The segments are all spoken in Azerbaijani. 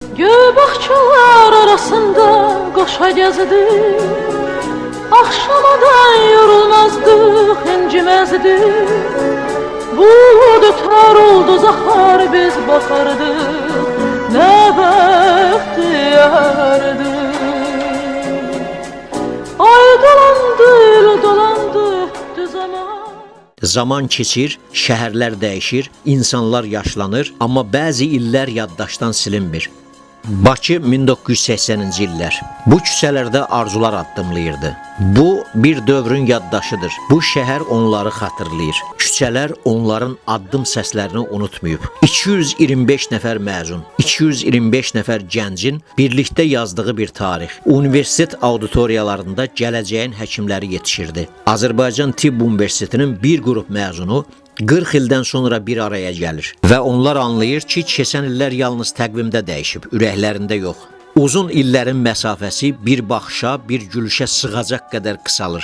Göbakçılar arasında koşa gezdi, akşamadan yorulmazdık, incimezdi. Bulut öter oldu zahar, biz bakardık, ne bəxtiyardı. Ay dolandı, il dolandı, düz zaman. Zaman keçir, şəhərlər dəyişir, insanlar yaşlanır, amma bəzi illər yaddaşdan silinmir. Bakı 1980-ci illər. Bu küçələrdə arzular addımlayırdı. Bu bir dövrün yaddaşıdır. Bu şəhər onları xatırlayır. Küçələr onların addım səslərini unutmayıb. 225 nəfər məzun, 225 nəfər gəncin birlikdə yazdığı bir tarix. Universitet auditoriyalarında gələcəyin həkimləri yetişirdi. Azərbaycan Tibb Universitetinin bir qrup məzunu 40 ildən sonra bir araya gəlir və onlar anlayır ki, keçən illər yalnız təqvimdə dəyişib, ürəklərində yox. Uzun illərin məsafəsi bir baxışa, bir gülüşə sığacaq qədər qısalır.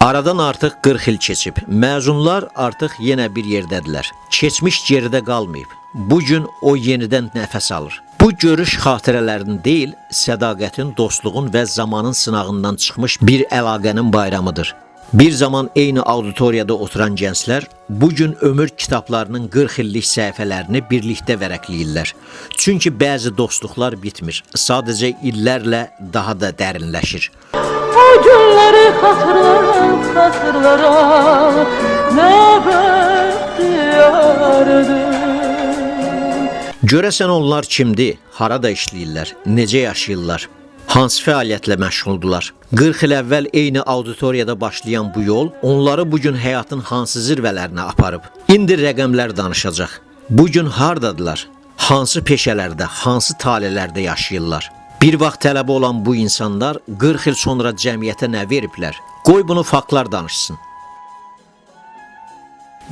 Aradan artıq 40 il keçib, məzunlar artıq yenə bir yerdədirlər. Keçmiş geridə qalmayıb, bugün o yenidən nəfəs alır. Bu görüş xatirələrin deyil, sədaqətin, dostluğun və zamanın sınağından çıxmış bir əlaqənin bayramıdır. Bir zaman eyni auditoriyada oturan gənclər bugün ömür kitablarının 40 illik səhifələrini birlikdə vərəqləyirlər. Çünki bəzi dostluqlar bitmir, sadəcə illərlə daha da dərinləşir. O günləri xatırlaram, nə bəxtiyardı. Görəsən onlar kimdir, harada işləyirlər, necə yaşayırlar? Hansı fəaliyyətlə məşğuldular? 40 il əvvəl eyni auditoriyada başlayan bu yol onları bugün həyatın hansı zirvələrinə aparıb? İndi rəqəmlər danışacaq. Bugün hardadılar? Hansı peşələrdə, hansı talelərdə yaşayırlar? Bir vaxt tələbi olan bu insanlar 40 il sonra cəmiyyətə nə veriblər? Qoy bunu faktlar danışsın.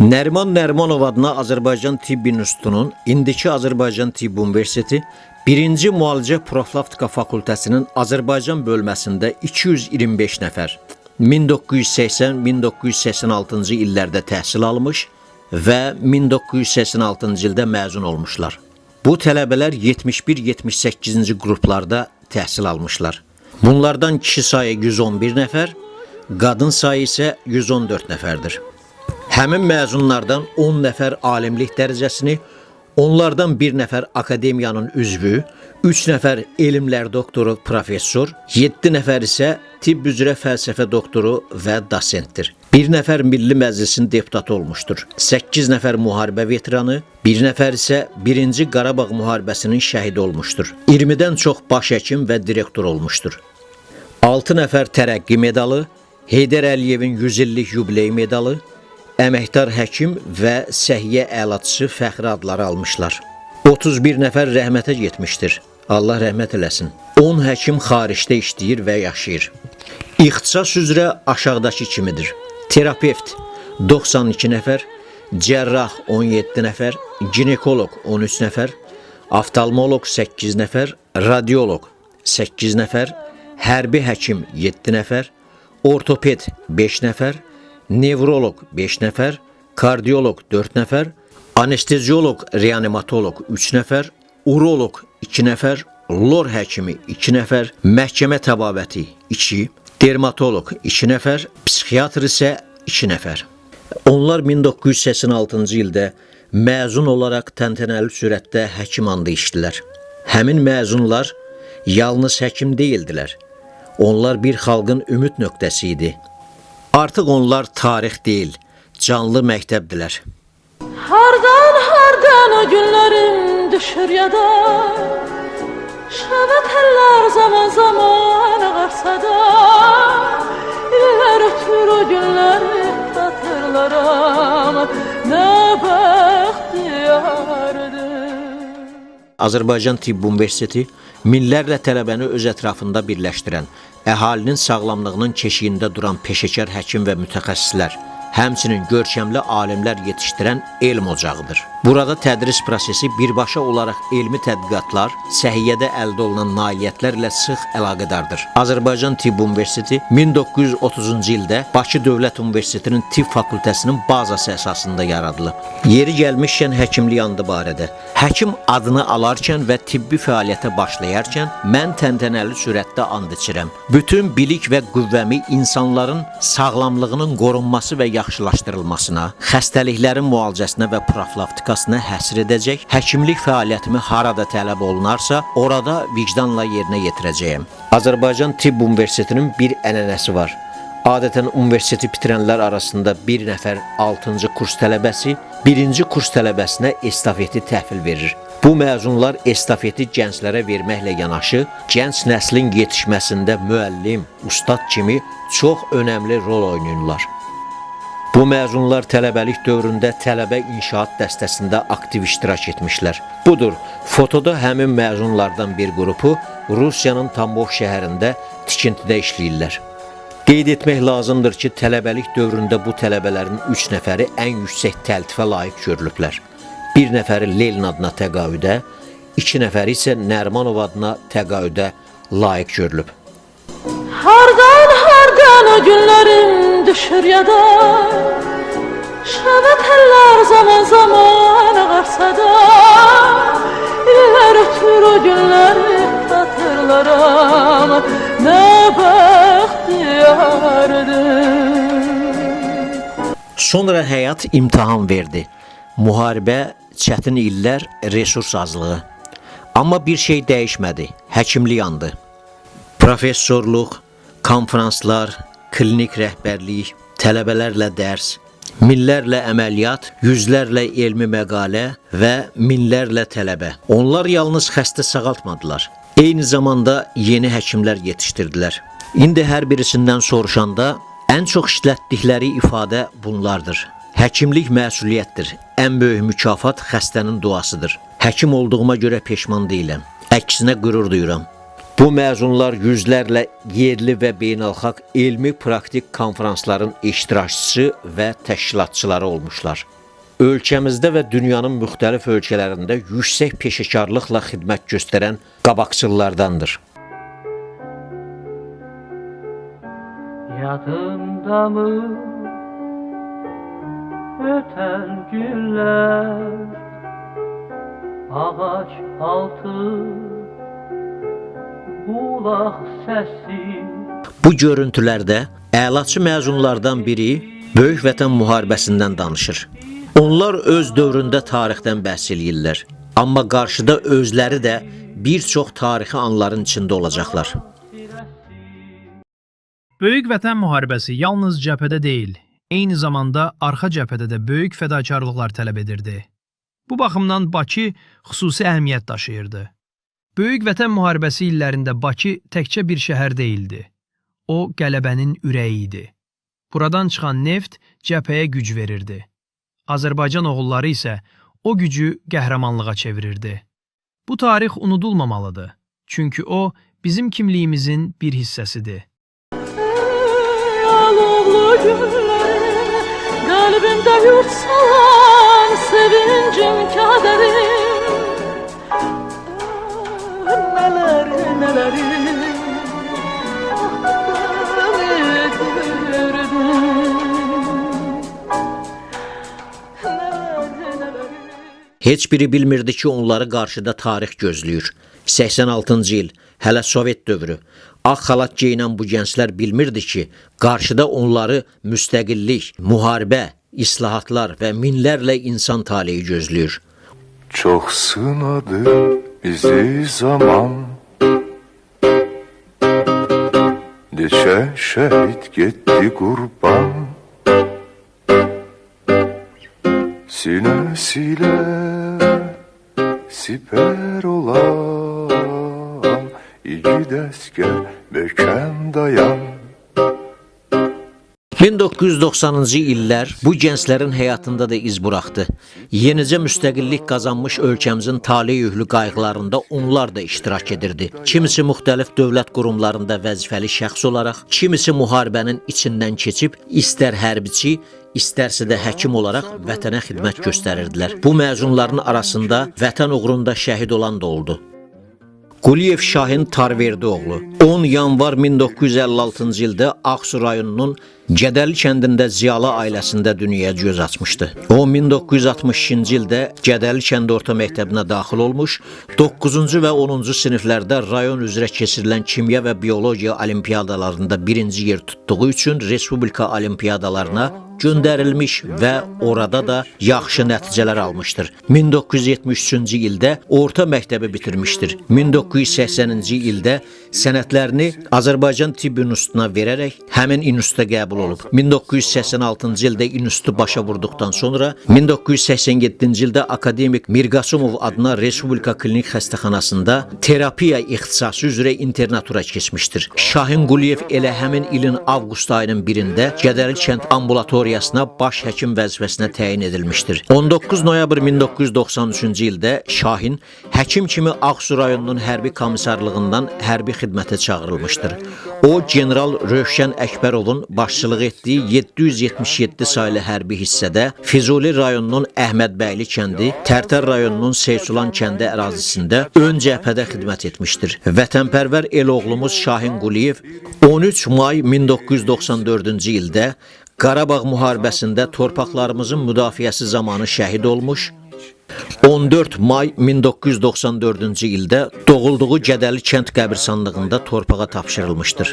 Nəriman Nərimanov adına Azərbaycan Tibb İnstitutunun, indiki Azərbaycan Tibb Universiteti, 1-ci Müalicə Profilaktika Fakültəsinin Azərbaycan bölməsində 225 nəfər 1980-1986-cı illərdə təhsil almış və 1986-cı ildə məzun olmuşlar. Bu tələbələr 71-78-ci qruplarda təhsil almışlar. Bunlardan kişi sayı 111 nəfər, qadın sayı isə 114 nəfərdir. Həmin məzunlardan 10 nəfər alimlik dərəcəsini, onlardan bir nəfər akademiyanın üzvü, 3 nəfər elmlər doktoru, professor, 7 nəfər isə tibb üzrə fəlsəfə doktoru və dosentdir. 1 nəfər Milli Məclisin deputatı olmuşdur. 8 nəfər müharibə veteranı, 1 nəfər isə 1-ci Qarabağ müharibəsinin şəhidi olmuşdur. 20-dən çox baş həkim və direktor olmuşdur. 6 nəfər tərəqqi medalı, Heydər Əliyevin 100 illik yubiley medalı, əməkdar həkim və səhiyyə əlaçısı fəxri adları almışlar. 31 nəfər rəhmətə getmişdir. Allah rəhmət eləsin. 10 həkim xaricdə işləyir və yaşayır. İxtisas üzrə aşağıdakı kimidir. Terapevt 92 nəfər, cərrah 17 nəfər, ginekoloq 13 nəfər, oftalmoloq 8 nəfər, radioloq 8 nəfər, hərbi həkim 7 nəfər, ortoped 5 nəfər, nevroloq 5 nəfər, kardioloq 4 nəfər, anestezioloq, reanimatoloq 3 nəfər, uroloq 2 nəfər, lor həkimi 2 nəfər, məhkəmə təbabəti 2, dermatoloq 2 nəfər, psixiatr isə 2 nəfər. Onlar 1986-cı ildə məzun olaraq təntənəli sürətdə həkim andı içdilər. Həmin məzunlar yalnız həkim deyildilər. Onlar bir xalqın ümid nöqtəsi idi. Artıq onlar tarix deyil, canlı məktəbdilər. Hardan o günlərim düşür yada, şəvət əllər zaman ağarsada, illər ötür o günləri xatırlaram, nə bəxtiyardı. Azərbaycan Tibb Universiteti minlərlə tələbəni öz ətrafında birləşdirən, əhalinin sağlamlığının keşiyində duran peşəkar həkim və mütəxəssislər, həmçinin görkəmli alimlər yetişdirən elm ocağıdır. Burada tədris prosesi birbaşa olaraq elmi tədqiqatlar, səhiyyədə əldə olunan nailiyyətlərlə sıx əlaqədardır. Azərbaycan Tibb Universiteti 1930-cu ildə Bakı Dövlət Universitetinin Tibb Fakültəsinin bazası əsasında yaradılıb. Yeri gəlmişkən həkimlik andı barədə. Həkim adını alarkən və tibbi fəaliyyətə başlayarkən mən təntənəli sürətdə and içirəm. Bütün bilik və qüvvəmi insanların sağlamlığının qorunması və yaxşılaşdırılmasına, xəstəliklərin müalicəsinə və profilaktikasına həsr edəcək, həkimlik fəaliyyətimi harada tələb olunarsa, orada vicdanla yerinə yetirəcəyəm. Azərbaycan Tibb Universitetinin bir ənənəsi var. Adətən universiteti bitirənlər arasında bir nəfər 6-cı kurs tələbəsi 1-ci kurs tələbəsinə estafeti təhvil verir. Bu məzunlar estafeti gənclərə verməklə yanaşı, gənc nəslin yetişməsində müəllim, ustad kimi çox önəmli rol oynayırlar. Bu məzunlar tələbəlik dövründə tələbə inşaat dəstəsində aktiv iştirak etmişlər. Budur, fotoda həmin məzunlardan bir qrupu Rusiyanın Tambov şəhərində tikintidə işləyirlər. Qeyd etmək lazımdır ki, tələbəlik dövründə bu tələbələrin 3 nəfəri ən yüksək təltifə layiq görülüblər. Bir nəfəri Lenin adına təqaüdə, 2 nəfəri isə Nərmanov adına təqaüdə layiq görülüb. Hardan o günlerim düşür ya da şəbət eller zaman zaman ağarsa da İller ötür o günleri hatırlarım Ne bəxtiyardım. Sonra həyat imtahan verdi. Müharibə, çətin illər, resurs azlığı. Amma bir şey dəyişmədi. Həkimlik yandı. Professorluq, konferanslar, klinik rəhbərlik, tələbələrlə dərs, minlərlə əməliyyat, yüzlərlə elmi məqalə və minlərlə tələbə. Onlar yalnız xəstə sağaltmadılar. Eyni zamanda yeni həkimlər yetişdirdilər. İndi hər birisindən soruşanda ən çox işlətdikləri ifadə bunlardır. Həkimlik məsuliyyətdir. Ən böyük mükafat xəstənin duasıdır. Həkim olduğuma görə peşman deyiləm. Əksinə qürur duyuram. Bu məzunlar yüzlərlə yerli və beynəlxalq elmi praktik konferansların iştirakçısı və təşkilatçıları olmuşlar. Ölkəmizdə və dünyanın müxtəlif ölkələrində yüksək peşəkarlıqla xidmət göstərən qabaqcıllardandır. Yadımda mı öten günler Ağaç altı bulaq səsi Bu görüntülərdə əlaçı məzunlardan biri Böyük Vətən müharibəsindən danışır. Onlar öz dövründə tarixdən bəhs eləyirlər. Amma qarşıda özləri də bir çox tarixi anların içində olacaqlar. Böyük Vətən müharibəsi yalnız cəbhədə deyil, eyni zamanda arxa cəbhədə də böyük fədakarlıqlar tələb edirdi. Bu baxımdan Bakı xüsusi əhəmiyyət daşıyırdı. Böyük Vətən müharibəsi illərində Bakı təkcə bir şəhər deyildi. O, qələbənin ürəyi idi. Buradan çıxan neft cəbhəyə güc verirdi. Azərbaycan oğulları isə o gücü qəhrəmanlığa çevirirdi. Bu tarix unudulmamalıdır. Çünki o, bizim kimliyimizin bir hissəsidir. Alovlu günlerim Kalbimde yurt salan Sevincim kaderim Neleri Heç biri bilmirdi ki, onları qarşıda tarix gözləyir. 86-cı il, hələ Sovet dövrü. Ağ xalat geyinən bu gənclər bilmirdi ki, qarşıda onları müstəqillik, müharibə, islahatlar və minlərlə insan taleyi gözləyir. Çok sınadı bizi zaman Neçə şəhid getdi qurban Sinəsilə siper olan İgid əskər möhkəm dayan 1990-cı illər bu gənclərin həyatında da iz buraxdı. Yenicə müstəqillik qazanmış ölkəmizin taley yüklü qayğılarında onlar da iştirak edirdi. Kimisi müxtəlif dövlət qurumlarında vəzifəli şəxs olaraq, kimisi müharibənin içindən keçib, istər hərbiçi, istərsə də həkim olaraq vətənə xidmət göstərirdilər. Bu məzunların arasında vətən uğrunda şəhid olan da oldu. Quliyev Şahin Tarverdioğlu 10 yanvar 1956-cı ildə Ağsu rayonunun Gədəli kəndində Ziyalı ailəsində dünyaya göz açmışdı. O 1962-ci ildə Gədəli kənd orta məktəbinə daxil olmuş, 9-cu və 10-cu siniflərdə rayon üzrə keçirilən kimya və biologiya olimpiyadalarında birinci yer tutduğu üçün respublika olimpiyadalarına göndərilmiş və orada da yaxşı nəticələr almışdır. 1973-cü ildə orta məktəbi bitirmişdir. 1980-ci ildə sənədlərini Azərbaycan Tibb İnstitutuna verərək həmin instituta qəbul olub. 1986-cı ildə institutu başa vurduqdan sonra 1987-ci ildə akademik Mirqasımov adına Respublika Klinik Xəstəxanasında terapiya ixtisası üzrə internatura keçmişdir. Şahin Quliyev elə həmin ilin avqust ayının birində Gədəli kənd ambulatoriyasına baş həkim vəzifəsinə təyin edilmişdir. 19 noyabr 1993-cü ildə Şahin həkim kimi Ağsu rayonunun hərbi komissarlığından hərbi xidmətə çağırılmışdır. O, General Rövşən Əkbərovun başçılıq etdiyi 777 saylı hərbi hissədə Füzuli rayonunun Əhmədbəyli kəndi, Tərtər rayonunun Seysulan kəndi ərazisində ön cəbhədə xidmət etmişdir. Vətənpərvər eloğlumuz Şahin Quliyev 13 may 1994-cü ildə Qarabağ müharibəsində torpaqlarımızın müdafiəsi zamanı şəhid olmuş, 14 may 1994-cü ildə doğulduğu Gədəli kənd qəbirstanlığında torpağa tapşırılmışdır.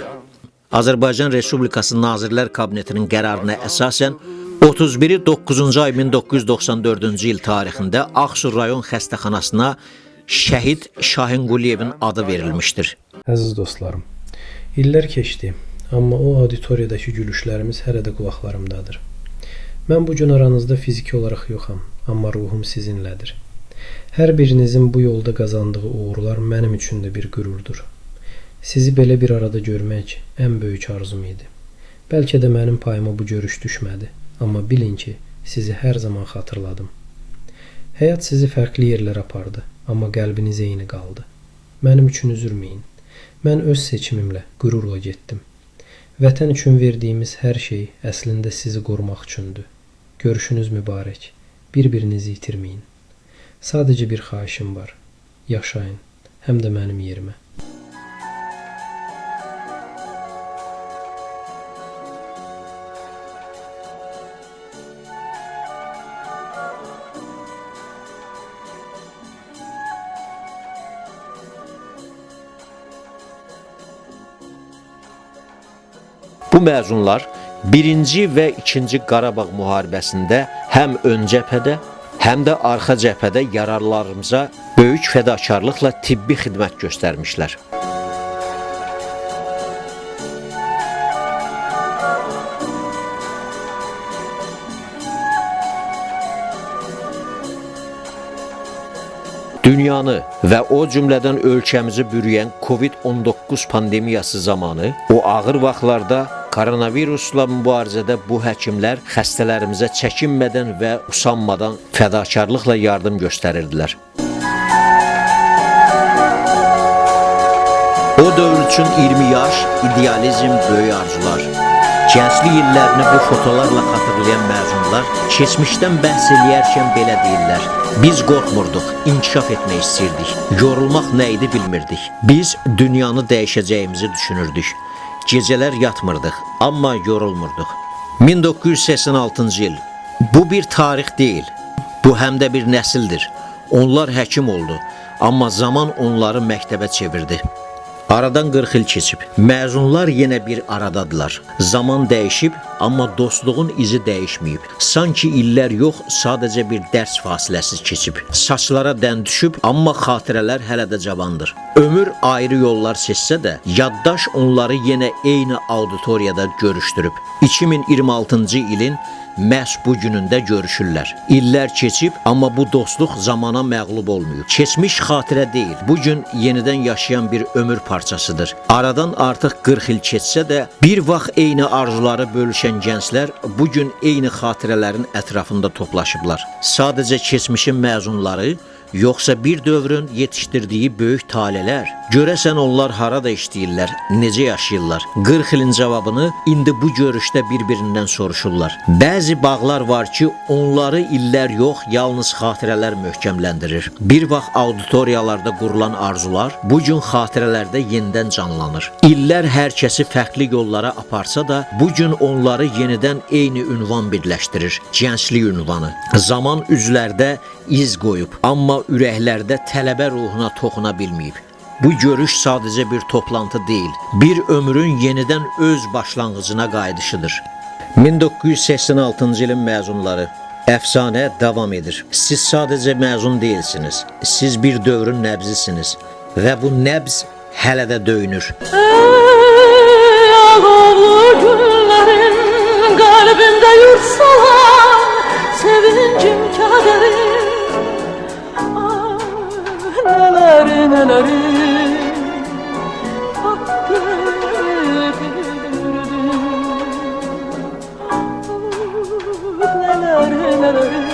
Azərbaycan Respublikası Nazirlər Kabinetinin qərarına əsasən 31-i 9-cu ay 1994-cü il tarixində Ağsu rayon xəstəxanasına şəhid Şahin Quliyevin adı verilmişdir. Əziz dostlarım, illər keçdi, amma o auditoriyadakı gülüşlərimiz hələ də qulaqlarımdadır. Mən bu gün aranızda fiziki olaraq yoxam, amma ruhum sizinlədir. Hər birinizin bu yolda qazandığı uğurlar mənim üçün də bir qürurdur. Sizi belə bir arada görmək ən böyük arzum idi. Bəlkə də mənim payıma bu görüş düşmədi, amma bilin ki, sizi hər zaman xatırladım. Həyat sizi fərqli yerlərə apardı, amma qəlbiniz eyni qaldı. Mənim üçün üzülməyin. Mən öz seçimimlə qürurla getdim. Vətən üçün verdiyimiz hər şey əslində sizi qorumaq üçündür. Görüşünüz mübarək. Bir-birinizi itirməyin. Sadəcə bir xahişim var. Yaşayın, həm də mənim yerimə. Bu məzunlar 1-ci və 2-ci Qarabağ müharibəsində həm ön cəbhədə, həm də arxa cəbhədə yararlarımıza böyük fədakarlıqla tibbi xidmət göstərmişlər. Dünyanı və o cümlədən ölkəmizi bürüyən COVID-19 pandemiyası zamanı o ağır vaxtlarda koronavirusla mübarizədə bu həkimlər xəstələrimizə çəkinmədən və usanmadan fədakarlıqla yardım göstərirdilər. O dövr üçün 20 yaş, idealizm, böyük arzular. Gənclik illərini bu fotolarla xatırlayan məzunlar keçmişdən bəhs eləyərkən belə deyirlər. Biz qorxmurduq, inkişaf etmək istirdik. Yorulmaq nə idi bilmirdik. Biz dünyanı dəyişəcəyimizi düşünürdük. Gecələr yatmırdıq, amma yorulmurduq. 1986-cı il. Bu bir tarix deyil. Bu həm də bir nəsildir. Onlar həkim oldu, amma zaman onları məktəbə çevirdi. Aradan 40 il keçib. Məzunlar yenə bir aradadılar. Zaman dəyişib, amma dostluğun izi dəyişməyib. Sanki illər yox, sadəcə bir dərs fasiləsi keçib. Saçlara dən düşüb, amma xatirələr hələ də cavandır. Ömür ayrı yollar seçsə də, yaddaş onları yenə eyni auditoriyada görüşdürüb. 2026-cı ilin məhz bu günündə görüşürlər. İllər keçib, amma bu dostluq zamana məğlub olmayıb. Keçmiş xatirə deyil, bugün yenidən yaşayan bir ömür parçasıdır. Aradan artıq 40 il keçsə də, bir vaxt eyni arzuları bölüşən gənclər bugün eyni xatirələrin ətrafında toplaşıblar. Sadəcə keçmişin məzunları, yoxsa bir dövrün yetişdirdiyi böyük talelər. Görəsən onlar harada işləyirlər, necə yaşayırlar? 40 ilin cavabını indi bu görüşdə bir-birindən soruşurlar. Bəzi bağlar var ki, onları illər yox, yalnız xatirələr möhkəmləndirir. Bir vaxt auditoriyalarda qurulan arzular bu gün xatirələrdə yenidən canlanır. İllər hər kəsi fərqli yollara aparsa da, bu gün onları yenidən eyni ünvan birləşdirir. Gənclik ünvanı. Zaman üzlərdə iz qoyub, amma ürəklərdə tələbə ruhuna toxuna bilməyib. Bu görüş sadəcə bir toplantı deyil, bir ömrün yenidən öz başlanğıcına qayıdışıdır. 1986-cı ilin məzunları. Əfsanə davam edir. Siz sadəcə məzun deyilsiniz. Siz bir dövrün nəbzisiniz və bu nəbz hələ də döyünür. Ey ağavlı günlerin kalbimde yurtsalar sevincim kederim. Ah neleri neleri neleri neleri